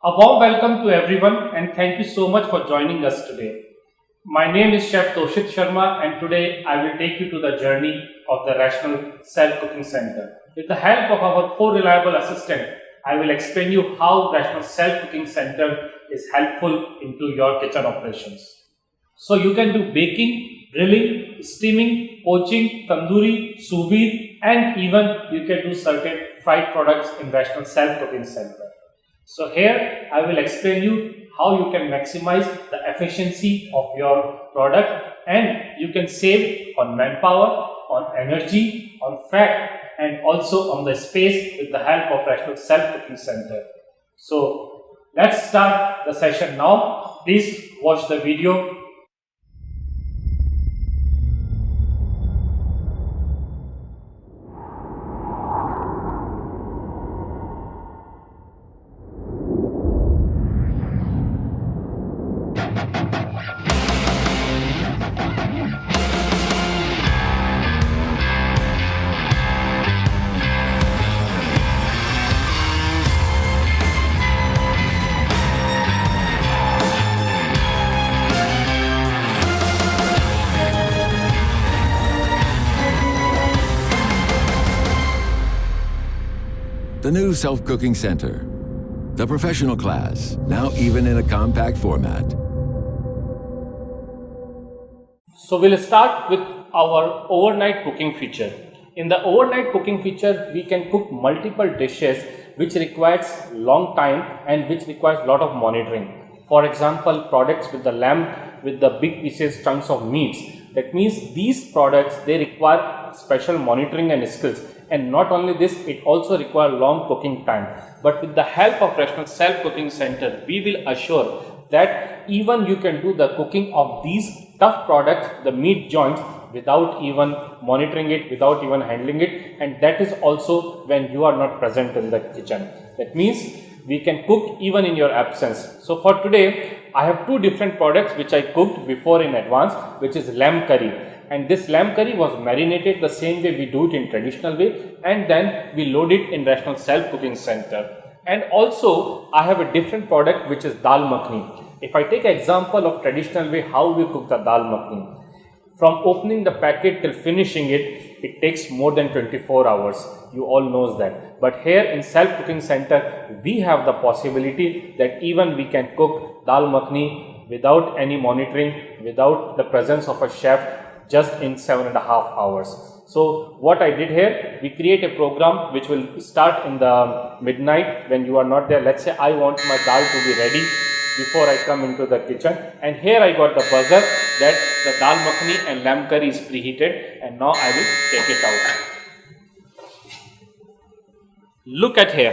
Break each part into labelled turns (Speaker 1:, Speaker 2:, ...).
Speaker 1: A warm welcome to everyone and thank you so much for joining us today. My name is Chef Toshit Sharma and today I will take you to the journey of the Rational Self-Cooking Center. With the help of our 4 reliable assistants, I will explain you how Rational Self-Cooking Center is helpful into your kitchen operations. So you can do baking, grilling, steaming, poaching, tandoori, sous vide, and even you can do certain fried products in Rational Self-Cooking Center. So here I will explain you how you can maximize the efficiency of your product and you can save on manpower, on energy, on fat and also on the space with the help of Rational Self-Cooking Center. So let's start the session now. Please watch the video.
Speaker 2: The new Self-Cooking Center. The professional class, now even in a compact format.
Speaker 1: So we'll start with our overnight cooking feature. In the overnight cooking feature, we can cook multiple dishes which requires long time and which requires lot of monitoring. For example, products with the lamb with the big pieces, chunks of meats. That means these products, they require special monitoring and skills. And not only this, it also requires long cooking time. But with the help of Rational Self-Cooking Center, we will assure that even you can do the cooking of these tough products, the meat joints, without even monitoring it, without even handling it. And that is also when you are not present in the kitchen. That means we can cook even in your absence. So for today, I have two different products which I cooked before in advance, which is lamb curry. And this lamb curry was marinated the same way we do it in traditional way, and then we load it in Rational Self-Cooking Center. And also I have a different product which is dal makhani. If I take example of traditional way how we cook the dal makhani, from opening the packet till finishing it, it takes more than 24 hours. You all knows that. But here in Self-Cooking Center, we have the possibility that even we can cook dal makhani without any monitoring, without the presence of a chef, just in 7.5 hours. So what I did here, we create a program which will start in the midnight when you are not there. Let's say I want my dal to be ready before I come into the kitchen, and here I got the buzzer that the dal makhani and lamb curry is preheated, and now I will take it out. Look at here.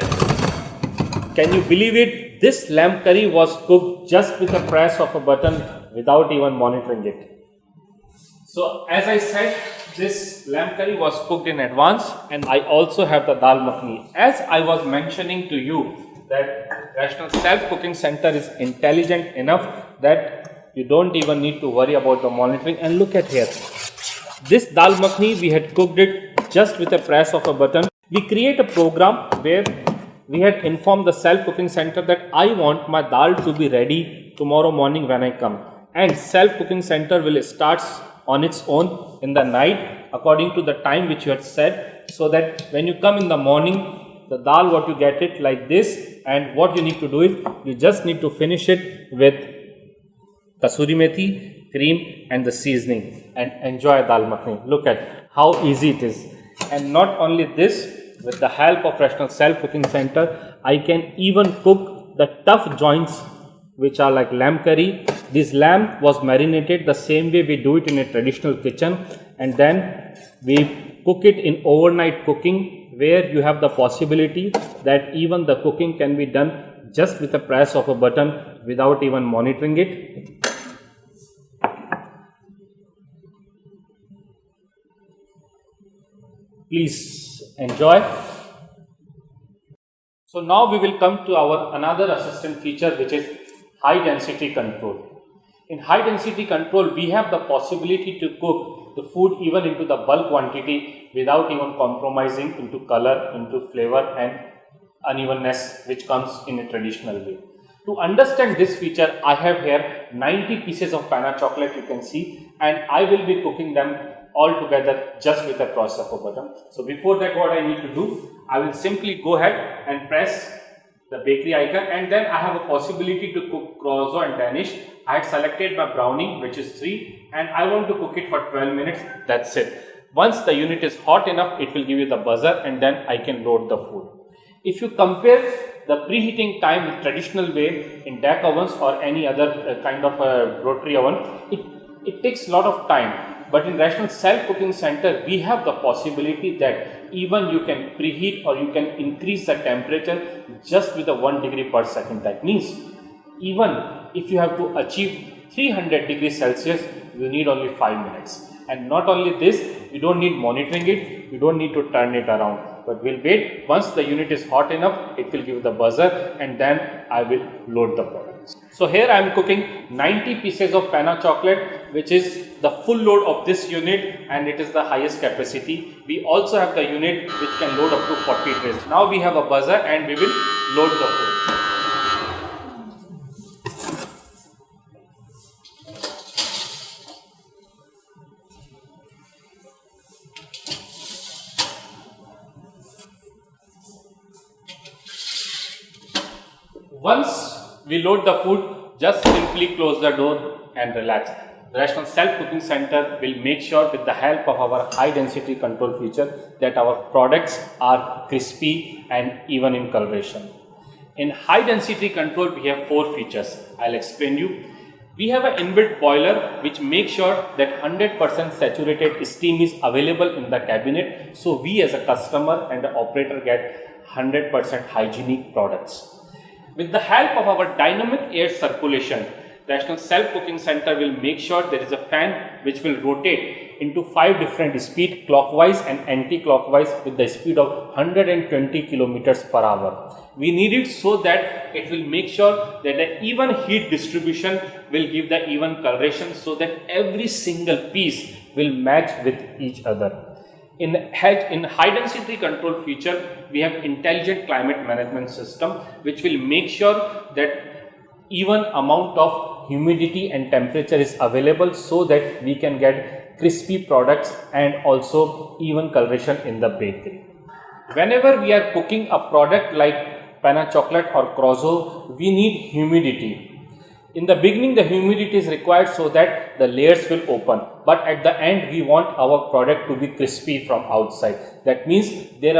Speaker 1: Can you believe it? This lamb curry was cooked just with a press of a button without even monitoring it. So as I said, this lamb curry was cooked in advance, and I also have the dal makhani. As I was mentioning to you that Rational Self-Cooking Center is intelligent enough that you don't even need to worry about the monitoring. And look at here. This dal makhani, we had cooked it just with a press of a button. We create a program where we had informed the Self-Cooking Center that I want my dal to be ready tomorrow morning when I come. And Self-Cooking Center will start on its own in the night according to the time which you had set, so that when you come in the morning, the dal what you get it like this, and what you need to do is you just need to finish it with kasuri methi, cream and the seasoning and enjoy dal makhani. Look at how easy it is. And not only this, with the help of Rational Self-Cooking Center, I can even cook the tough joints which are like lamb curry. This lamb was marinated the same way we do it in a traditional kitchen, and then we cook it in overnight cooking, where you have the possibility that even the cooking can be done just with a press of a button without even monitoring it. Please enjoy. So now we will come to our another assistant feature, which is high density control. In high density control, we have the possibility to cook the food even into the bulk quantity without even compromising into color, into flavor and unevenness which comes in a traditional way. To understand this feature, I have here 90 pieces of Panna chocolate, you can see, and I will be cooking them all together just with the process of a button. So before that, what I need to do, I will simply go ahead and press the bakery icon, and then I have a possibility to cook croissant and Danish. I had selected my brownie, which is 3, and I want to cook it for 12 minutes. That's it. Once the unit is hot enough, it will give you the buzzer, and then I can load the food. If you compare the preheating time with traditional way in DAC ovens or any other kind of a rotary oven, it takes a lot of time. But in Rational Self Cooking Center, we have the possibility that even you can preheat or you can increase the temperature just with a 1 degree per second. That means even if you have to achieve 300 degrees Celsius, you need only 5 minutes. And not only this, you don't need monitoring it, you don't need to turn it around. But we'll wait. Once the unit is hot enough, it will give the buzzer, and then I will load the products. So here I am cooking 90 pieces of Panna chocolate, which is the full load of this unit, and it is the highest capacity. We also have the unit which can load up to 40 trays. Now we have a buzzer and we will load the food. Once we load the food, just simply close the door and relax. The Rational Self Cooking Center will make sure with the help of our high density control feature that our products are crispy and even in coloration. In high density control, we have 4 features. I'll explain you. We have an inbuilt boiler which makes sure that 100% saturated steam is available in the cabinet, so we as a customer and the operator get 100% hygienic products. With the help of our dynamic air circulation, Rational Self Cooking Center will make sure there is a fan which will rotate into 5 different speeds, clockwise and anti-clockwise, with the speed of 120 kilometers per hour. We need it so that it will make sure that the even heat distribution will give the even coloration, so that every single piece will match with each other. In high density control feature, we have intelligent climate management system which will make sure that even amount of humidity and temperature is available, so that we can get crispy products and also even coloration in the bakery. Whenever we are cooking a product like Panna chocolate or croissant, we need humidity. In the beginning, the humidity is required so that the layers will open, but at the end we want our product to be crispy from outside. That means there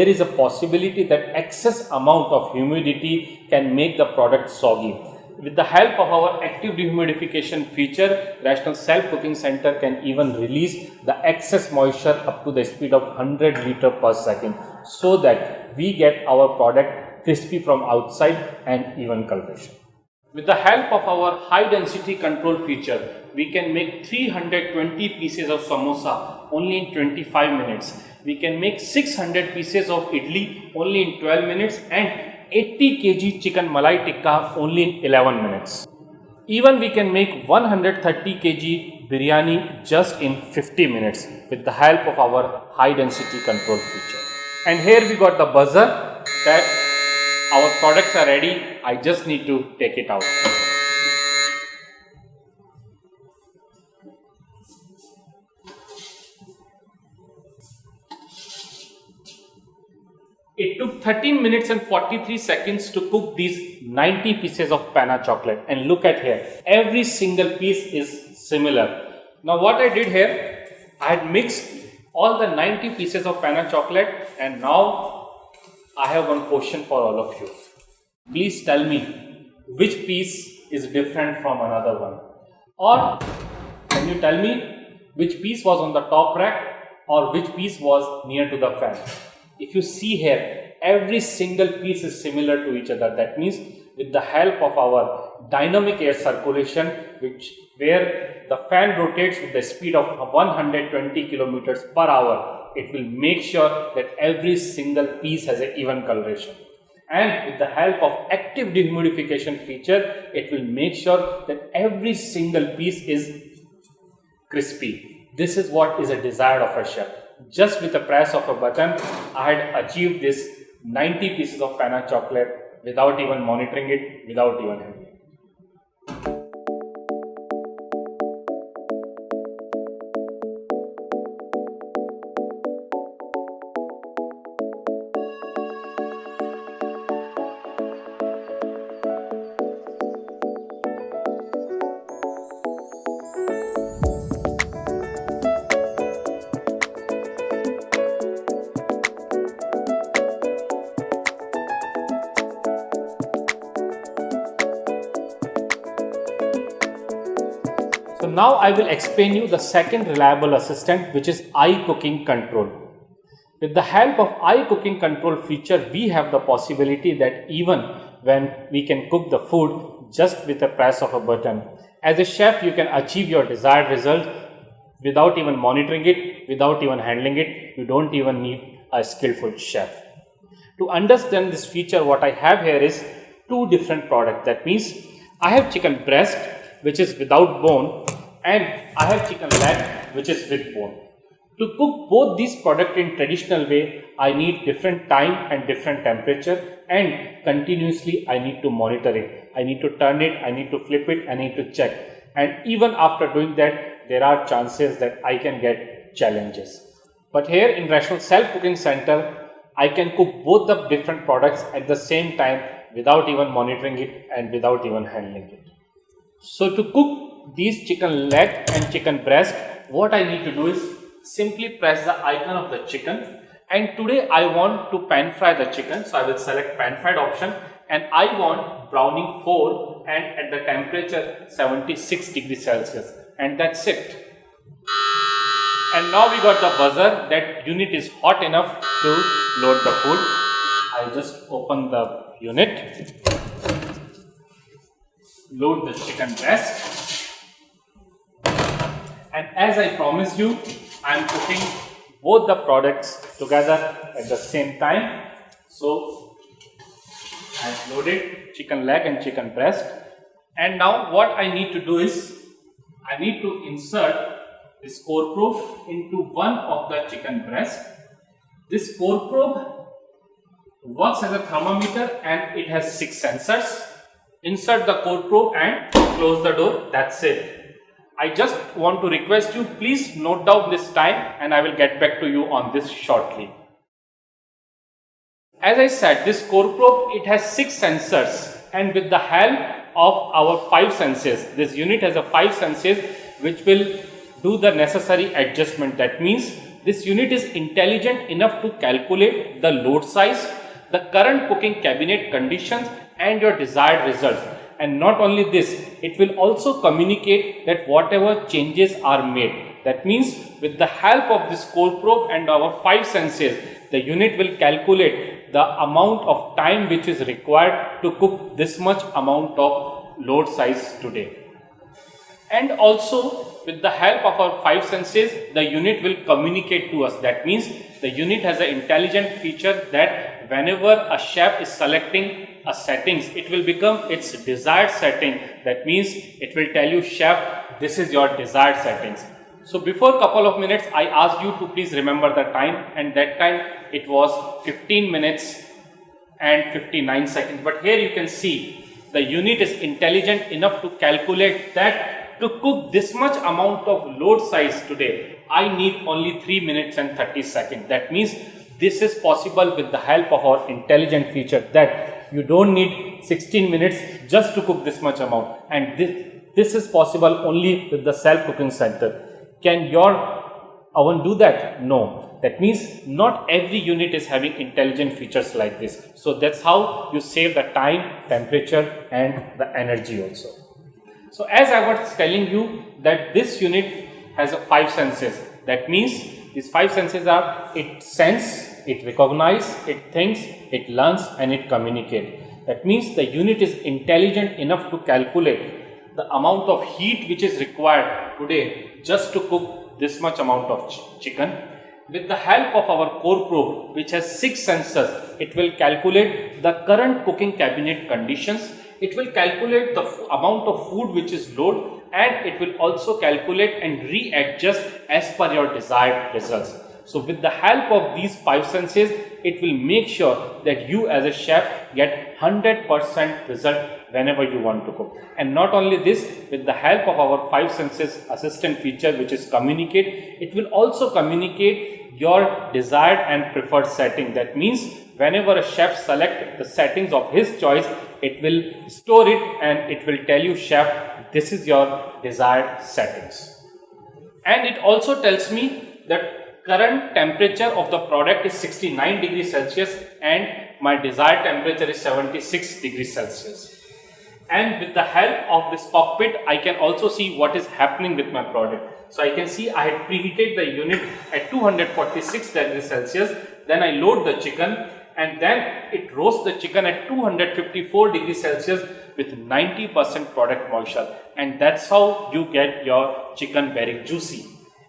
Speaker 1: is a possibility that excess amount of humidity can make the product soggy. With the help of our active dehumidification feature, Rational Self Cooking Center can even release the excess moisture up to the speed of 100 liters per second, so that we get our product crispy from outside and even coloration. With the help of our high density control feature, we can make 320 pieces of samosa only in 25 minutes. We can make 600 pieces of idli only in 12 minutes, and 80 kg chicken malai tikka only in 11 minutes. Even we can make 130 kg biryani just in 50 minutes with the help of our high density control feature. And here we got the buzzer that our products are ready. I just need to take it out. It took 13 minutes and 43 seconds to cook these 90 pieces of Panna chocolate, and look at here, every single piece is similar. Now what I did here, I had mixed all the 90 pieces of Panna chocolate, and now I have one question for all of you. Please tell me which piece is different from another one, or can you tell me which piece was on the top rack or which piece was near to the fan? If you see here, every single piece is similar to each other. That means with the help of our dynamic air circulation, where the fan rotates with the speed of 120 kilometers per hour, it will make sure that every single piece has an even coloration. And with the help of active dehumidification feature, it will make sure that every single piece is crispy. This is what is a desire of a chef. Just with the press of a button, I had achieved this 90 pieces of Panna chocolate without even monitoring it, without even handling it. So now I will explain you the second reliable assistant, which is eye cooking control. With the help of eye cooking control feature, we have the possibility that even when we can cook the food just with a press of a button. As a chef, you can achieve your desired result without even monitoring it, without even handling it. You don't even need a skillful chef. To understand this feature, what I have here is two different products. That means I have chicken breast, which is without bone, and I have chicken leg, which is with bone. To cook both these products in traditional way, I need different time and different temperature, and continuously I need to monitor it. I need to turn it, I need to flip it, I need to check. And even after doing that, there are chances that I can get challenges. But here in Rational Self Cooking Center, I can cook both the different products at the same time without even monitoring it and without even handling it. So to cook these chicken leg and chicken breast, what I need to do is simply press the icon of the chicken, and today I want to pan fry the chicken, so I will select pan fried option, and I want browning 4 and at the temperature 76 degrees Celsius, and that's it. And now we got the buzzer that unit is hot enough to load the food. I just open the unit, load the chicken breast, and as I promised you, I am cooking both the products together at the same time. So I have loaded chicken leg and chicken breast, and now what I need to do is I need to insert this core probe into one of the chicken breast. This core probe works as a thermometer and it has 6 sensors. Insert the core probe and close the door. That's it. I just want to request you, please note down this time and I will get back to you on this shortly. As I said, this core probe, it has 6 sensors, and with the help of our 5 senses, this unit has a 5 senses which will do the necessary adjustment. That means this unit is intelligent enough to calculate the load size, the current cooking cabinet conditions and your desired results. And not only this, it will also communicate that whatever changes are made. That means with the help of this core probe and our 5 senses, the unit will calculate the amount of time which is required to cook this much amount of load size today. And also with the help of our 5 senses, the unit will communicate to us. That means the unit has an intelligent feature that whenever a chef is selecting a settings, it will become its desired setting. That means it will tell you, chef, this is your desired settings. So before a couple of minutes, I asked you to please remember the time, and that time it was 15 minutes and 59 seconds. But here you can see the unit is intelligent enough to calculate that to cook this much amount of load size today, I need only 3 minutes and 30 seconds. That means this is possible with the help of our intelligent feature, that you don't need 16 minutes just to cook this much amount. And this is possible only with the Self Cooking Center. Can your oven do that? No. That means not every unit is having intelligent features like this. So that's how you save the time, temperature and the energy also. So as I was telling you that this unit has 5 senses. That means these 5 senses are: it sense, it recognize, it thinks, it learns and it communicates. That means the unit is intelligent enough to calculate the amount of heat which is required today just to cook this much amount of chicken. With the help of our core probe, which has 6 sensors, it will calculate the current cooking cabinet conditions. It will calculate the amount of food which is loaded, and it will also calculate and readjust as per your desired results. So with the help of these 5 senses, it will make sure that you as a chef get 100% result whenever you want to cook. And not only this, with the help of our 5 senses assistant feature, which is communicate, it will also communicate your desired and preferred setting. That means whenever a chef select the settings of his choice, it will store it and it will tell you, chef, this is your desired settings. And it also tells me that current temperature of the product is 69 degrees Celsius and my desired temperature is 76 degrees Celsius. And with the help of this cockpit, I can also see what is happening with my product. So I can see I had preheated the unit at 246 degrees Celsius. Then I load the chicken and then it roasts the chicken at 254 degrees Celsius with 90% product moisture. And that's how you get your chicken very juicy.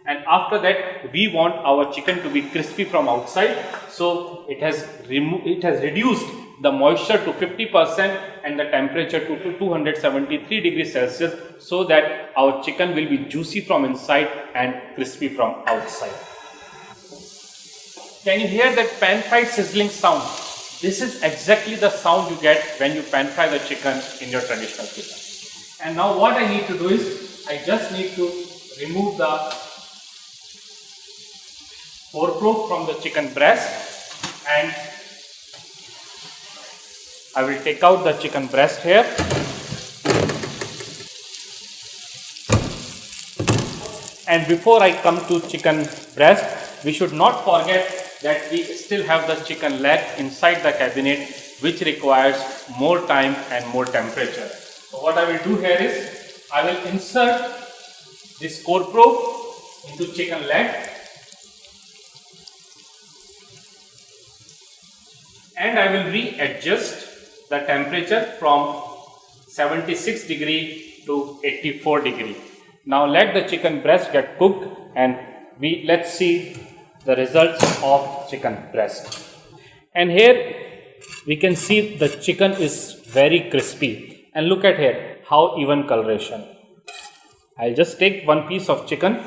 Speaker 1: And after that, we want our chicken to be crispy from outside. So it has reduced the moisture to 50% and the temperature to 273 degrees Celsius, so that our chicken will be juicy from inside and crispy from outside. Can you hear that pan fried sizzling sound? This is exactly the sound you get when you pan fry the chicken in your traditional kitchen. And now what I need to do is, I just need to remove the fork from the chicken breast, and I will take out the chicken breast here. And before I come to chicken breast, we should not forget that we still have the chicken leg inside the cabinet, which requires more time and more temperature. So what I will do here is, I will insert this core probe into chicken leg, and I will readjust the temperature from 76 degree to 84 degree. Now let the chicken breast get cooked and let's see the results of chicken breast. And here we can see the chicken is very crispy, and look at here how even coloration. I'll just take one piece of chicken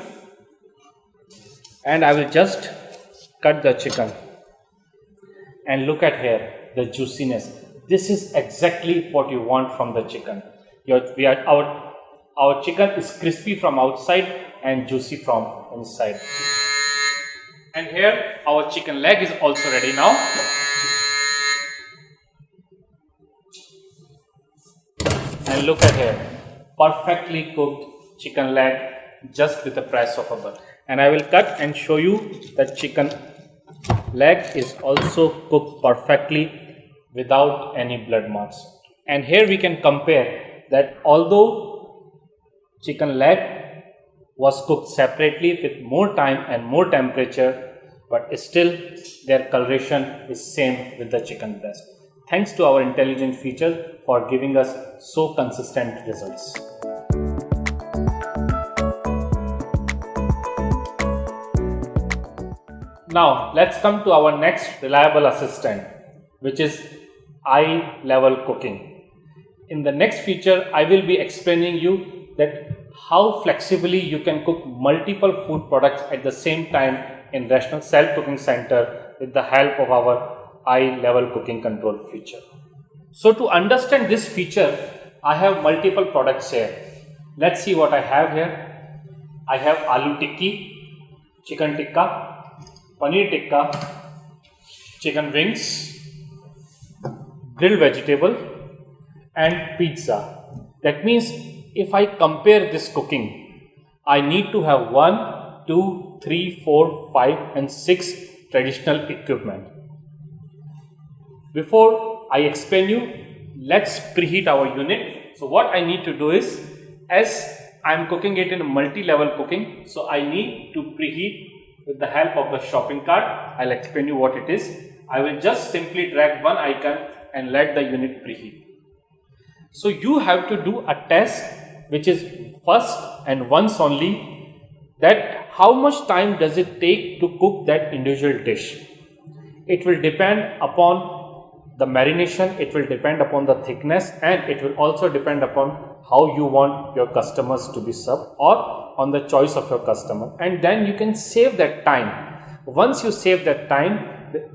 Speaker 1: and I will just cut the chicken, and look at here the juiciness. This is exactly what you want from the chicken. Our chicken is crispy from outside and juicy from inside. And here our chicken leg is also ready now. And look at here, perfectly cooked chicken leg just with the press of a button. And I will cut and show you that chicken leg is also cooked perfectly without any blood marks. And here we can compare that although chicken leg was cooked separately with more time and more temperature, but still their coloration is same with the chicken breast. Thanks to our intelligent feature for giving us so consistent results. Now let's come to our next reliable assistant, which is eye level cooking. In the next feature, I will be explaining you that how flexibly you can cook multiple food products at the same time in Rational Self Cooking Center with the help of our eye level cooking control feature. So to understand this feature, I have multiple products here. Let's see what I have here. I have aloo tikki, chicken tikka, paneer tikka, chicken wings, grilled vegetable and pizza. That means if I compare this cooking, I need to have 1, 2, 3, 4, 5 and 6 traditional equipment. Before I explain you, let's preheat our unit. So what I need to do is, as I am cooking it in a multi-level cooking, so I need to preheat with the help of the shopping cart. I'll explain you what it is. I will just simply drag one icon and let the unit preheat. So you have to do a test which is first and once only, that how much time does it take to cook that individual dish. It will depend upon the marination, it will depend upon the thickness, and it will also depend upon how you want your customers to be served or on the choice of your customer. And then you can save that time Once you save that time,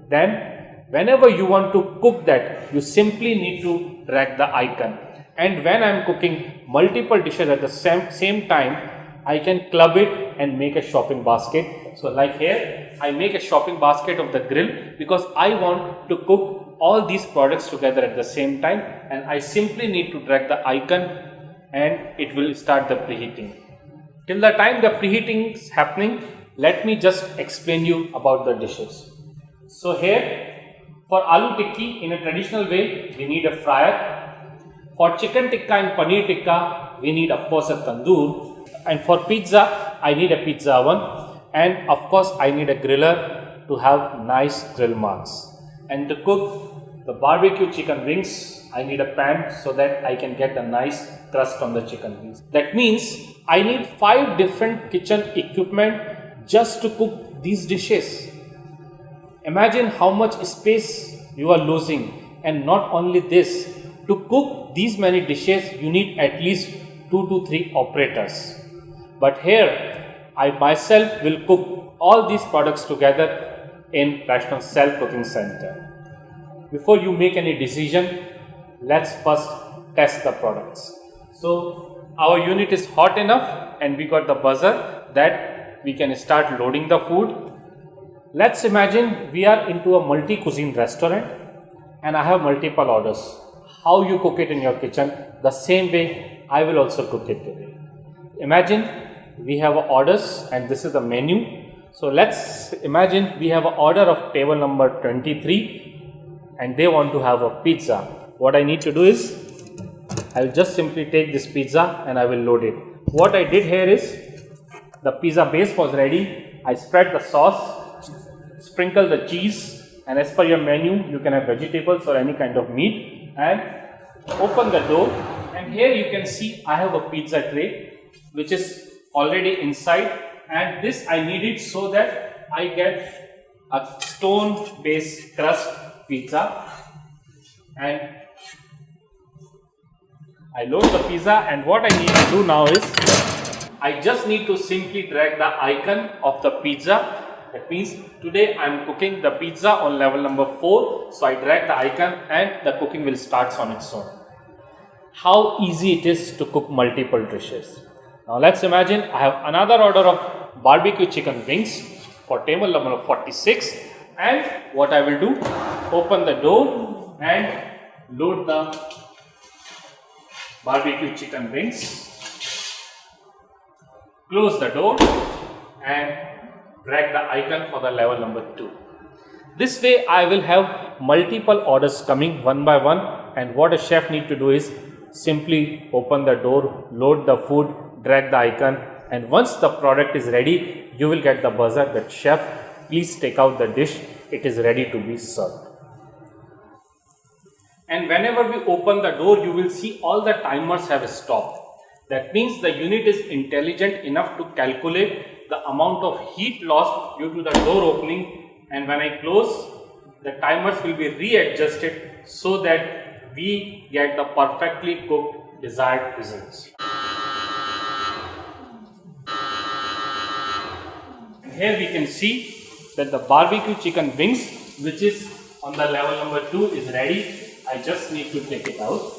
Speaker 1: then whenever you want to cook that, you simply need to drag the icon. And when I am cooking multiple dishes at the same time, I can club it and make a shopping basket. So like here, I make a shopping basket of the grill because I want to cook all these products together at the same time, and I simply need to drag the icon and it will start the preheating. Till the time the preheating is happening, let me just explain you about the dishes. So here, for aloo tikki in a traditional way, we need a fryer. For chicken tikka and paneer tikka, we need of course a tandoor. And for pizza, I need a pizza oven. And of course, I need a griller to have nice grill marks. And to cook the barbecue chicken wings, I need a pan so that I can get a nice crust on the chicken wings. That means I need 5 different kitchen equipment just to cook these dishes. Imagine how much space you are losing. And not only this, to cook these many dishes, you need at least 2 to 3 operators. But here, I myself will cook all these products together in Rational Self Cooking Center. Before you make any decision, let's first test the products. So, our unit is hot enough and we got the buzzer that we can start loading the food. Let's imagine we are into a multi-cuisine restaurant and I have multiple orders. How you cook it in your kitchen, the same way I will also cook it today. Imagine we have orders and this is the menu. So let's imagine we have an order of table number 23 and they want to have a pizza. What I need to do is, I will just simply take this pizza and I will load it. What I did here is, the pizza base was ready. I spread the sauce, sprinkle the cheese, and as per your menu, you can have vegetables or any kind of meat, and open the door. And here you can see I have a pizza tray which is already inside, and this I need it so that I get a stone based crust pizza. And I load the pizza, and what I need to do now is I just need to simply drag the icon of the pizza. That means today I am cooking the pizza on level number 4. So I drag the icon and the cooking will start on its own. How easy it is to cook multiple dishes. Now let's imagine I have another order of barbecue chicken wings for table number 46, and what I will do, open the door and load the barbecue chicken wings, close the door and drag the icon for the level number 2. This way I will have multiple orders coming one by one, and what a chef need to do is simply open the door, load the food, drag the icon, and once the product is ready, you will get the buzzer that chef, please take out the dish, it is ready to be served. And whenever we open the door, you will see all the timers have stopped. That means the unit is intelligent enough to calculate the amount of heat lost due to the door opening, and when I close, the timers will be readjusted so that we get the perfectly cooked desired results. And here we can see that the barbecue chicken wings, which is on the level number 2, is ready. I just need to take it out.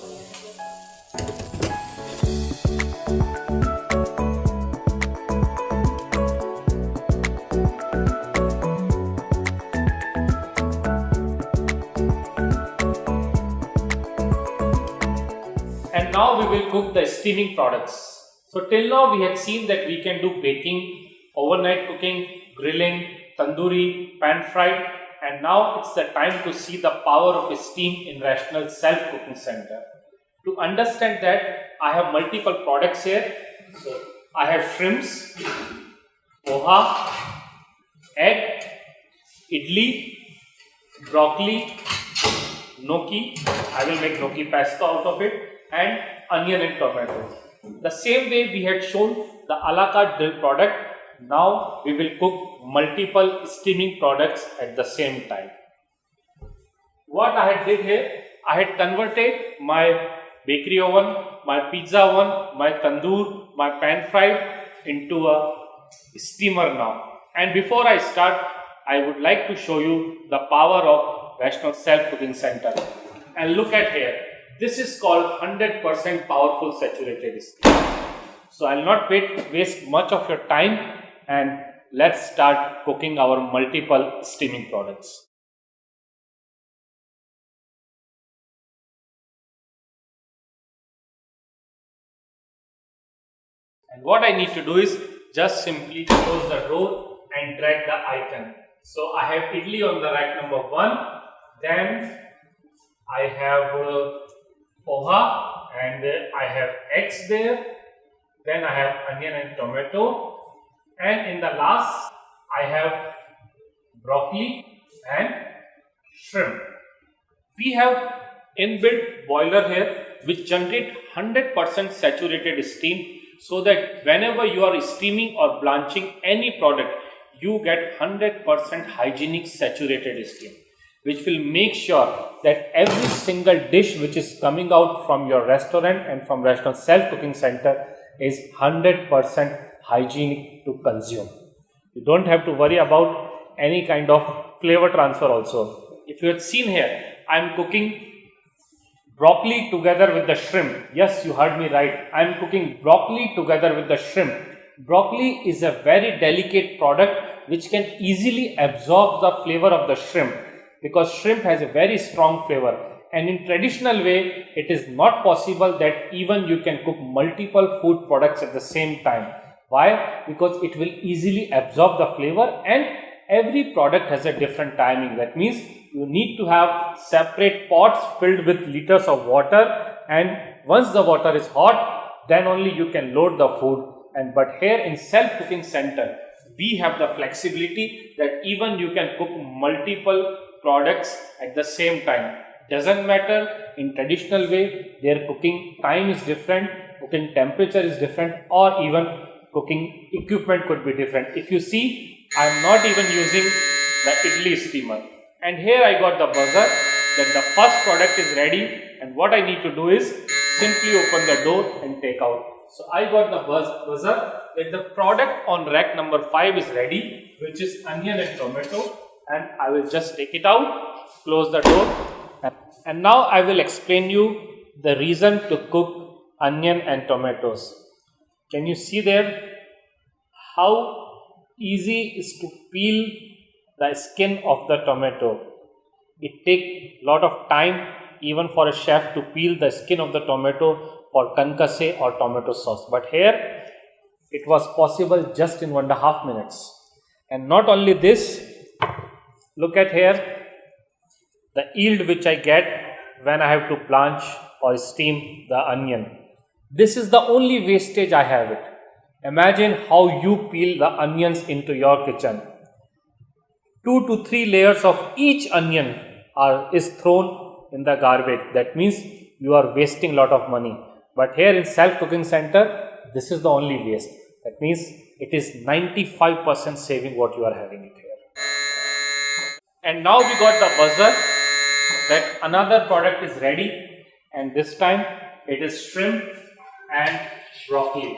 Speaker 1: And now we will cook the steaming products. So till now we had seen that we can do baking, overnight cooking, grilling, tandoori, pan fried, and now it's the time to see the power of steam in Rational Self Cooking Center. To understand that, I have multiple products here. So I have shrimps, poha, egg, idli, broccoli, gnocchi. I will make gnocchi pasta out of it, and onion and tomato. The same way we had shown the a la carte grill product, now we will cook multiple steaming products at the same time. What I had did here, I had converted my bakery oven, my pizza oven, my tandoor, my pan fried into a steamer now. And before I start, I would like to show you the power of Rational Self Cooking Center. And look at here. This is called 100% powerful saturated steam. So I'll not waste much of your time, and let's start cooking our multiple steaming products. And what I need to do is just simply close the door and drag the icon. So I have idli on the rack number 1, then I have poha, and I have eggs there, then I have onion and tomato, and in the last I have broccoli and shrimp. We have inbuilt boiler here which generate 100% saturated steam, so that whenever you are steaming or blanching any product, you get 100% hygienic saturated steam, which will make sure that every single dish which is coming out from your restaurant and from Rational Self Cooking Center is 100% hygienic to consume. You don't have to worry about any kind of flavor transfer also. If you had seen here, I am cooking broccoli together with the shrimp. Yes, you heard me right. I am cooking broccoli together with the shrimp. Broccoli is a very delicate product which can easily absorb the flavor of the shrimp, because shrimp has a very strong flavor, and in traditional way it is not possible that even you can cook multiple food products at the same time. Why? Because it will easily absorb the flavor, and every product has a different timing. That means you need to have separate pots filled with liters of water, and once the water is hot, then only you can load the food. And but here in Self Cooking Center, we have the flexibility that even you can cook multiple products at the same time. Doesn't matter, in traditional way their cooking time is different, cooking temperature is different, or even cooking equipment could be different. If you see, I am not even using the idli steamer, and here I got the buzzer that the first product is ready, and what I need to do is simply open the door and take out. So I got the buzzer that the product on rack number 5 is ready, which is onion and tomato, and I will just take it out, close the door, and now I will explain you the reason to cook onion and tomatoes. Can you see there how easy is to peel the skin of the tomato? It takes a lot of time even for a chef to peel the skin of the tomato for concasse or tomato sauce, but here it was possible just in 1.5 minutes. And not only this, look at here the yield which I get when I have to blanch or steam the onion. This is the only wastage I have it. Imagine how you peel the onions into your kitchen. 2 to 3 layers of each onion is thrown in the garbage. That means you are wasting a lot of money. But here in Self Cooking Center, this is the only waste. That means it is 95% saving what you are having it here. And now we got the buzzer that another product is ready, and this time it is shrimp and broccoli.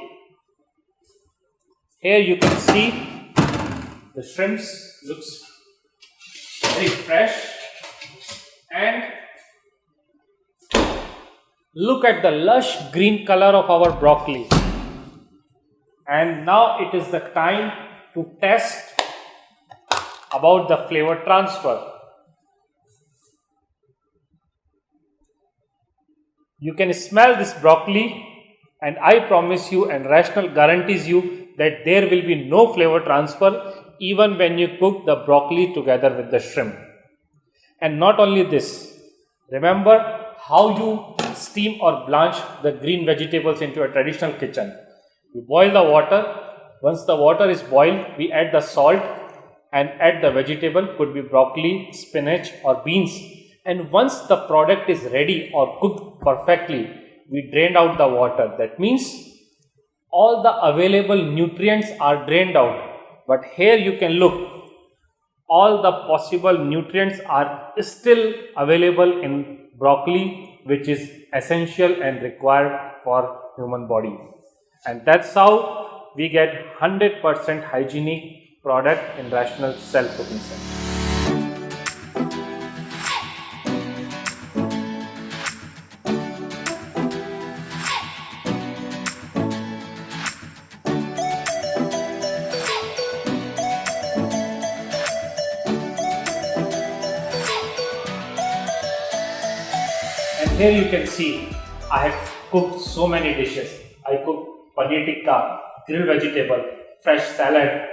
Speaker 1: Here you can see the shrimps looks very fresh, and look at the lush green color of our broccoli. And now it is the time to test about the flavor transfer. You can smell this broccoli, and I promise you, and Rational guarantees you, that there will be no flavor transfer even when you cook the broccoli together with the shrimp. And not only this, remember how you steam or blanch the green vegetables into a traditional kitchen. We boil the water. Once the water is boiled, we add the salt and add the vegetable, could be broccoli, spinach or beans. And once the product is ready or cooked perfectly, we drain out the water. That means all the available nutrients are drained out. But here you can look, all the possible nutrients are still available in broccoli, which is essential and required for human body. And that's how we get 100% hygienic product in Rational Self-Cooking Center. And here you can see I have cooked so many dishes. I cooked paneer tikka, grilled vegetable, fresh salad,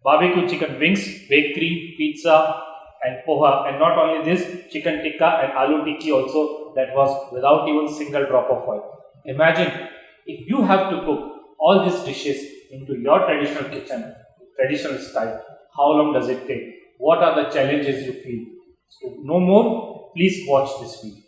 Speaker 1: barbecue chicken wings, bakery, pizza and poha. And not only this, chicken tikka and aloo tikki also, that was without even single drop of oil. Imagine if you have to cook all these dishes into your traditional kitchen, traditional style, how long does it take? What are the challenges you feel? So, no more, please watch this video.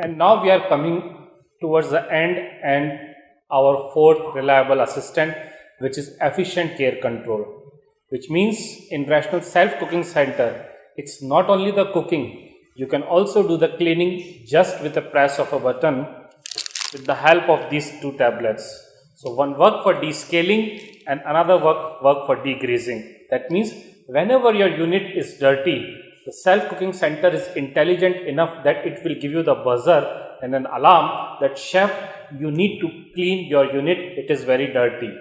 Speaker 1: And now we are coming towards the end and our fourth reliable assistant, which is efficient care control, which means in Rational Self-Cooking Center, it's not only the cooking, you can also do the cleaning just with the press of a button with the help of these two tablets. So one work for descaling and another work for degreasing. That means whenever your unit is dirty, the self-cooking center is intelligent enough that it will give you the buzzer and an alarm that chef, you need to clean your unit, it is very dirty.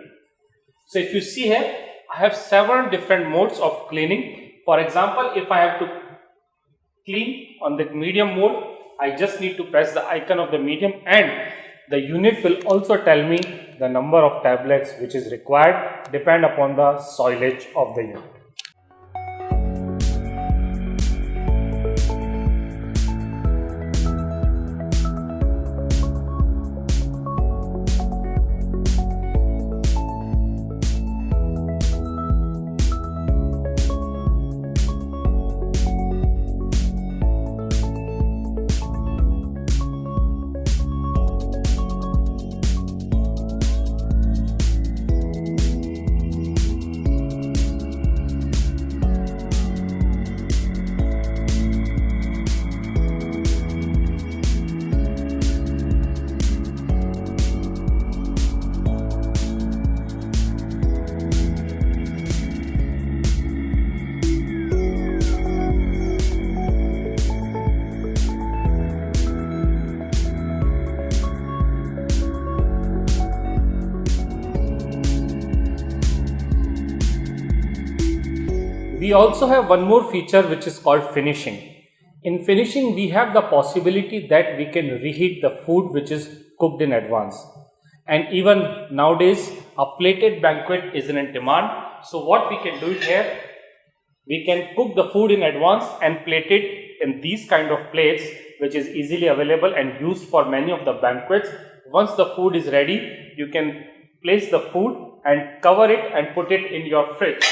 Speaker 1: So if you see here, I have several different modes of cleaning. For example, if I have to clean on the medium mode, I just need to press the icon of the medium and the unit will also tell me the number of tablets which is required depend upon the soilage of the unit. We also have one more feature which is called finishing. In finishing, we have the possibility that we can reheat the food which is cooked in advance. And even nowadays, a plated banquet is in demand. So what we can do here, we can cook the food in advance and plate it in these kind of plates, which is easily available and used for many of the banquets. Once the food is ready, you can place the food and cover it and put it in your fridge.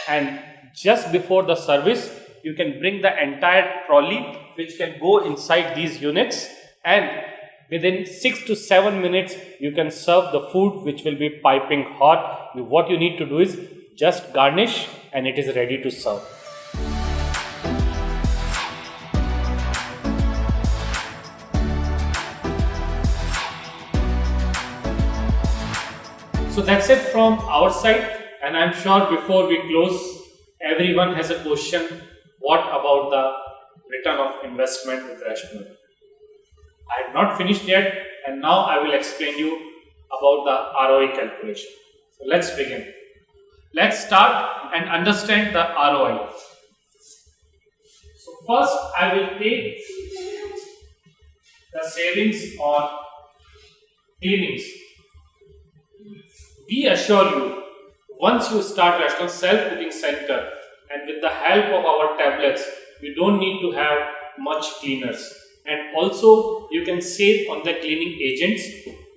Speaker 1: And just before the service, you can bring the entire trolley which can go inside these units, and within 6 to 7 minutes you can serve the food which will be piping hot. What you need to do is just garnish and it is ready to serve. So that's it from our side, and I'm sure before we close, everyone has a question: what about the return of investment with Rational? I have not finished yet, and now I will explain you about the ROI calculation. So let's begin. Let's start and understand the ROI. So first I will take the savings on cleanings. We assure you, once you start Rational Self-Cooking Center, and with the help of our tablets, you don't need to have much cleaners. And also you can save on the cleaning agents.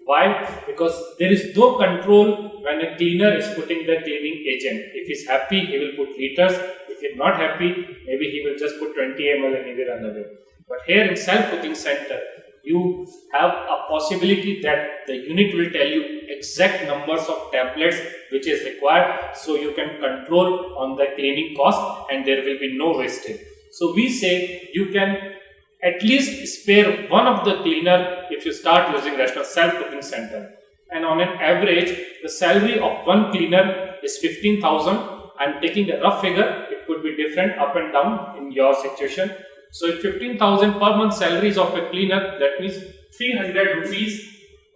Speaker 1: Why? Because there is no control when a cleaner is putting the cleaning agent. If he's happy, he will put liters. If he's not happy, maybe he will just put 20 ml and he will run away. But here in Self-Cooking Center, you have a possibility that the unit will tell you exact numbers of tablets which is required, so you can control on the cleaning cost and there will be no wastage. So we say you can at least spare one of the cleaner if you start using Rational Self-Cooking Center. And on an average, the salary of one cleaner is 15,000. I'm taking a rough figure, it could be different up and down in your situation. So if 15,000 per month salaries of a cleaner, that means 300 rupees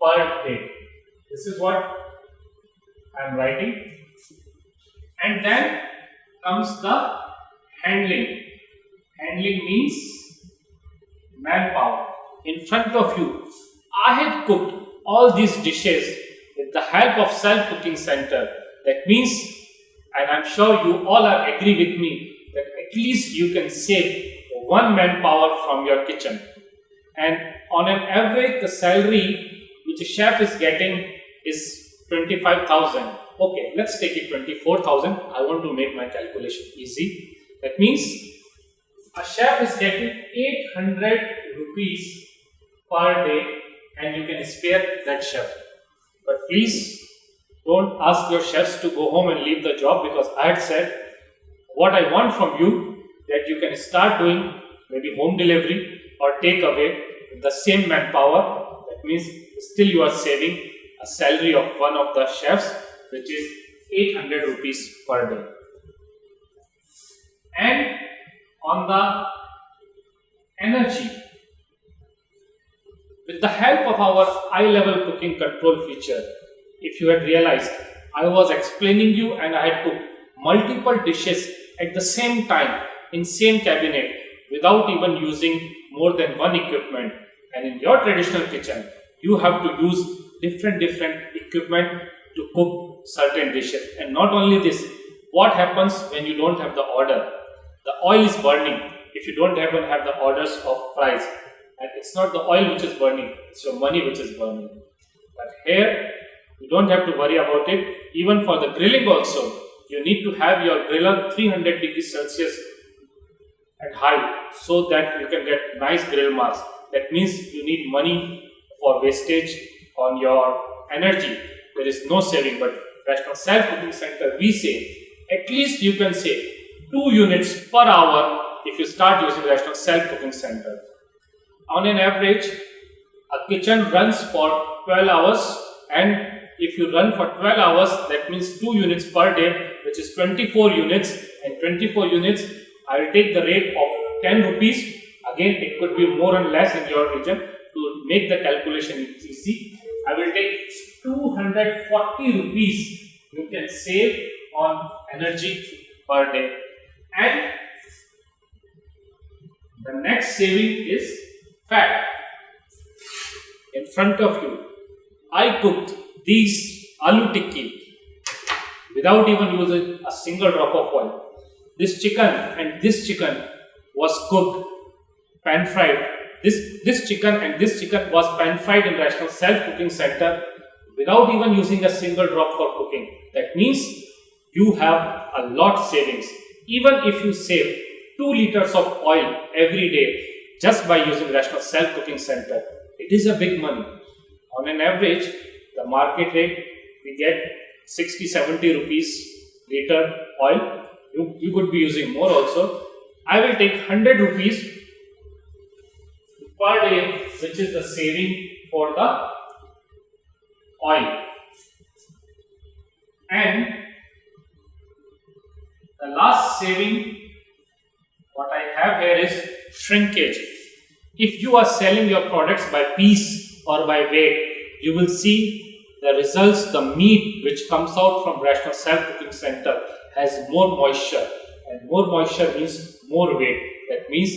Speaker 1: per day. This is what I am writing. And then comes the handling. Handling means manpower. In front of you, I had cooked all these dishes with the help of Self-Cooking Center. That means, and I am sure you all are agree with me, that at least you can save one manpower from your kitchen. And on an average, the salary which a chef is getting is 25,000. Okay, let's take it 24,000. I want to make my calculation easy. That means a chef is getting 800 rupees per day, and you can spare that chef. But please don't ask your chefs to go home and leave the job, because I had said what I want from you, that you can start doing maybe home delivery or takeaway with the same manpower. That means still you are saving a salary of one of the chefs, which is 800 rupees per day. And on the energy, with the help of our eye-level cooking control feature, if you had realized, I was explaining you and I had cooked multiple dishes at the same time in same cabinet without even using more than one equipment. And in your traditional kitchen, you have to use different equipment to cook certain dishes. And not only this, what happens when you don't have the order? The oil is burning if you don't even have the orders of fries. And it's not the oil which is burning, it's your money which is burning. But here, you don't have to worry about it. Even for the grilling also, you need to have your griller 300 degrees Celsius at high, so that you can get nice grill marks. That means you need money for wastage on your energy. There is no saving. But Rational Self-Cooking Center, we say at least you can save 2 units per hour if you start using Rational Self-Cooking Center. On an average, a kitchen runs for 12 hours, and if you run for 12 hours, that means 2 units per day, which is 24 units. And 24 units, I will take the rate of 10 rupees. Again, it could be more and less in your region. To make the calculation easy, I will take 240 rupees you can save on energy per day. And The next saving is fat. In front of you, I cooked these aloo tikki without even using a single drop of oil. This chicken was cooked, pan fried. This chicken was pan fried in Rational Self Cooking Center without even using a single drop for cooking. That means you have a lot savings. Even if you save 2 liters of oil every day just by using Rational Self Cooking Center, it is a big money. On an average, the market rate, we get 60-70 rupees liter oil. You could be using more also. I will take 100 rupees per day, which is the saving for the oil. And the last saving what I have here is shrinkage. If you are selling your products by piece or by weight, you will see the results. The meat which comes out from Rational Self Cooking Center has more moisture, and more moisture means more weight. That means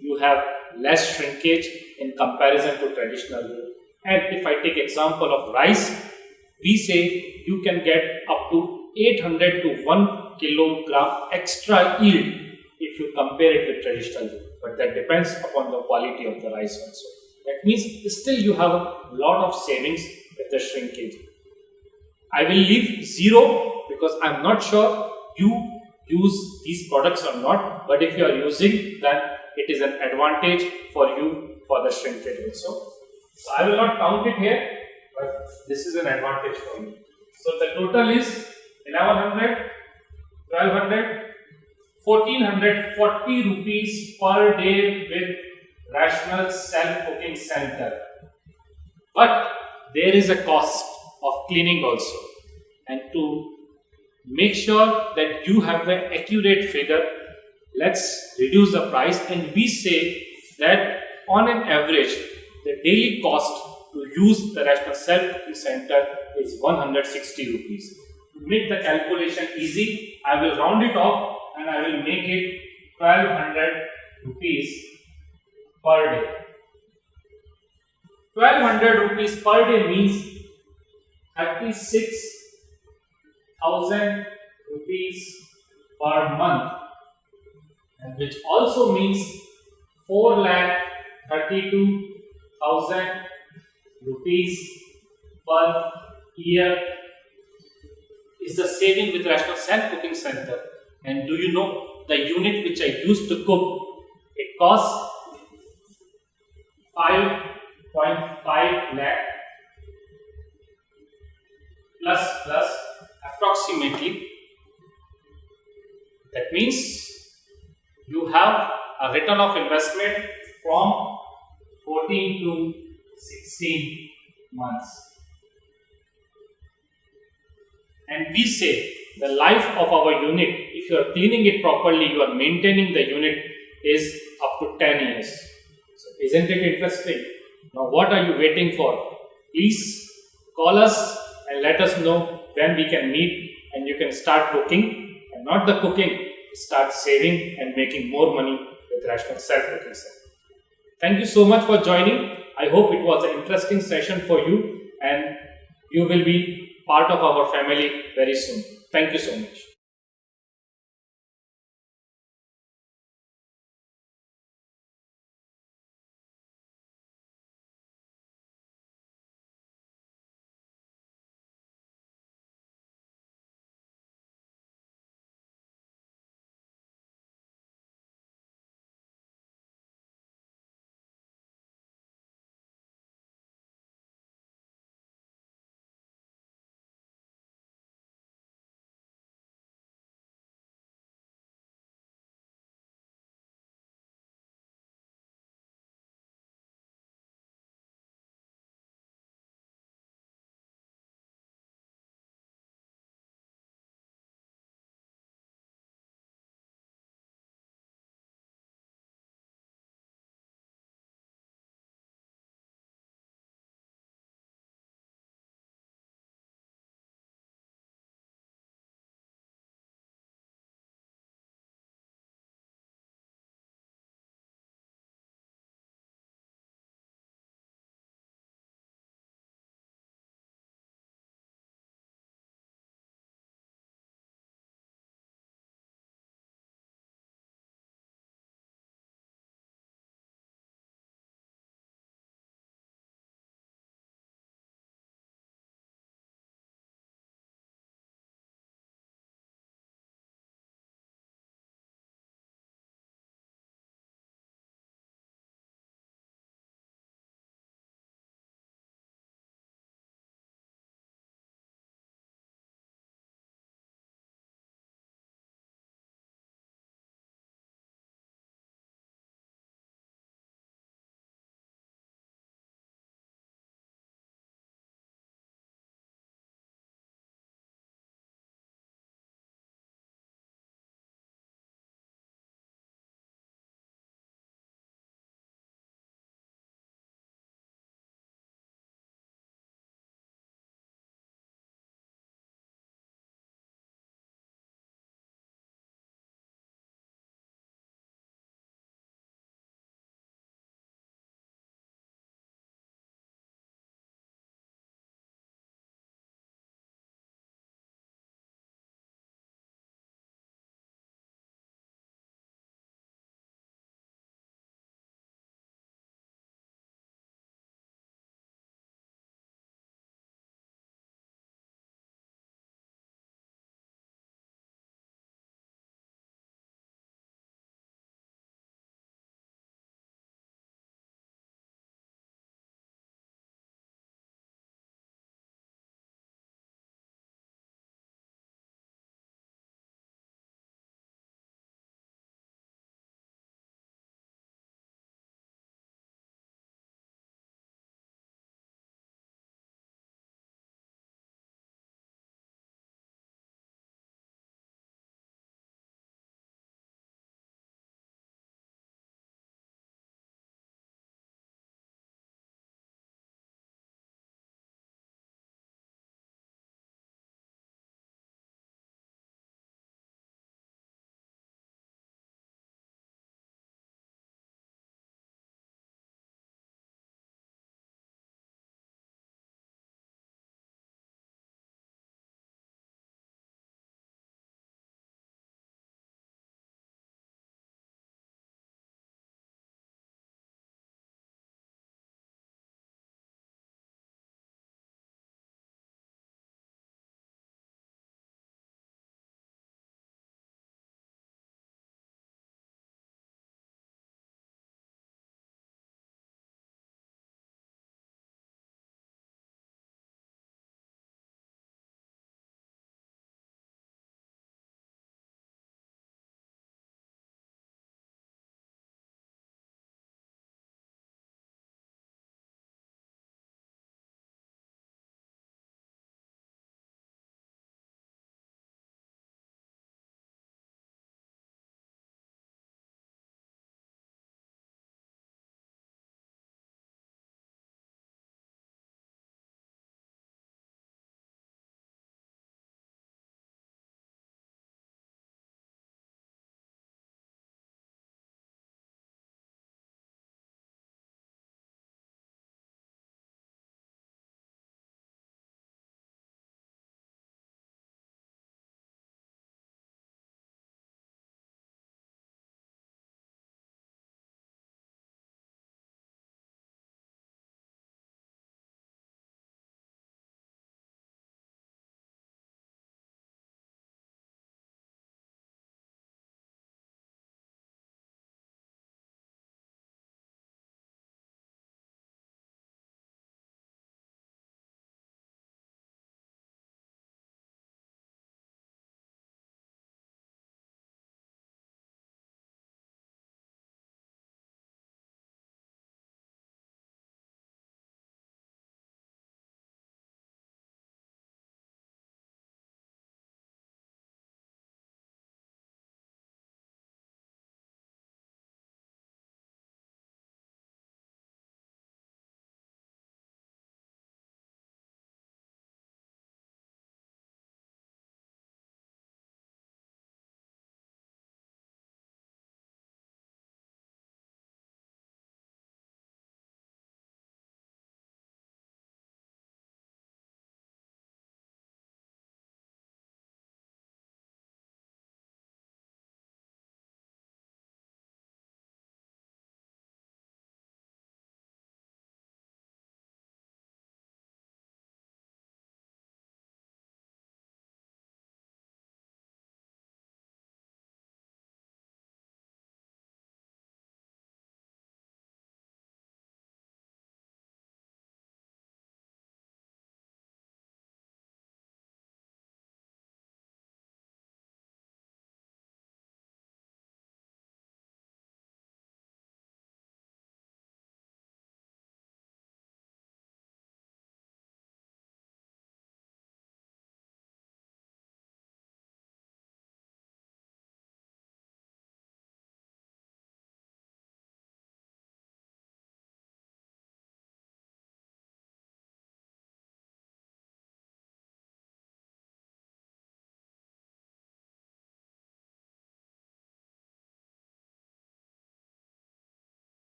Speaker 1: you have less shrinkage in comparison to traditional weight. And if I take example of rice, we say you can get up to 800 to 1 kilogram extra yield if you compare it with traditional weight. But that depends upon the quality of the rice also. That means still you have a lot of savings with the shrinkage. I will leave 0 because I am not sure you use these products or not, but if you are using, then it is an advantage for you for the shrinkage also. So I will not count it here, but this is an advantage for you. So the total is 1100, 1200, 1440 rupees per day with Rational Self Cooking Center. But there is a cost of cleaning also, and to make sure that you have the accurate figure, let's reduce the price, and we say that on an average the daily cost to use the Rational Self Cooking Center is 160 rupees. To make the calculation easy, I will round it off and I will make it 1200 rupees per day. 1200 rupees per day means 36,000 rupees per month, and which also means 4,32,000 rupees per year is the saving with Rational Self Cooking Center. And do you know the unit which I used to cook, it costs 5.5 lakh plus approximately. That means you have a return of investment from 14 to 16 months. And we say the life of our unit, if you are cleaning it properly, you are maintaining the unit, is up to 10 years. So isn't it interesting? Now what are you waiting for? Please call us and let us know when we can meet and you can start cooking, and not the cooking, start saving and making more money with Rational Self Cooking Center. Thank you so much for joining. I hope it was an interesting session for you and you will be part of our family very soon. Thank you so much.